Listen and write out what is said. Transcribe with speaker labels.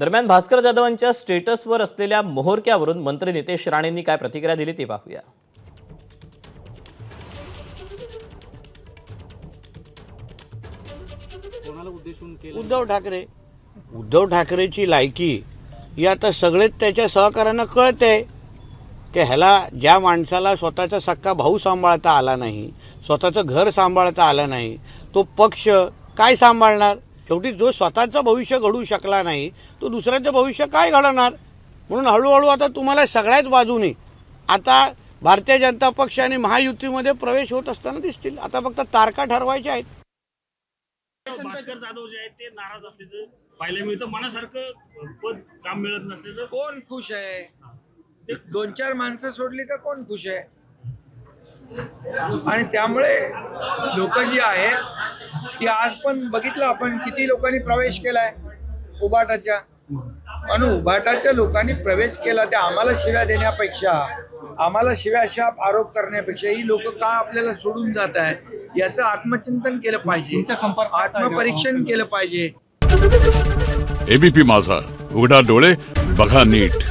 Speaker 1: दरम्यान भास्कर जाधवांच्या स्टेटसवर असलेल्या मोहरक्यावरून मंत्री नितेश राणेंनी काय प्रतिक्रिया दिली ते पाहूया।
Speaker 2: उद्धव ठाकरेची लायकी ही आता सगळेच त्याच्या सहकार्यांना कळते की ह्याला ज्या माणसाला स्वतःचा सक्का भाऊ सांभाळता आला नाही, स्वतःचं घर सांभाळता आलं नाही, तो पक्ष काय सांभाळणार। शेवटी जो स्वतःचं भविष्य घडू शकला नाही तो दुसऱ्याचं भविष्य काय घडवणार। म्हणून हळूहळू आता तुम्हाला सगळ्याच बाजूने आता भारतीय जनता पक्ष आणि महायुतीमध्ये प्रवेश होत असताना दिसतील। आता फक्त तारखा ठरवायच्या आहेत।
Speaker 3: भास्कर जाधव जे आहेत ते नाराज असल्याचं पाहायला मिळतं। मनासारखं पद काम मिळत नसल्याचं
Speaker 4: कोण खुश आहे? दोन चार माणसं सोडली तर कोण खुश आहे? आणि त्यामुळे लोक जी आहेत ती आज पण बघितलं आपण किती लोकांनी प्रवेश केलाय उभाटाच्या, आणि उभाटाच्या लोकांनी प्रवेश केला ते आम्हाला शिव्या देण्यापेक्षा, आम्हाला शिव्याशाप आरोप करण्यापेक्षा ही लोक का आपल्याला सोडून जात आहे याचं आत्मचिंतन केलं पाहिजे, आत्मपरीक्षण केलं पाहिजे।
Speaker 5: एबीपी माझा, उघडा डोळे बघा नीट।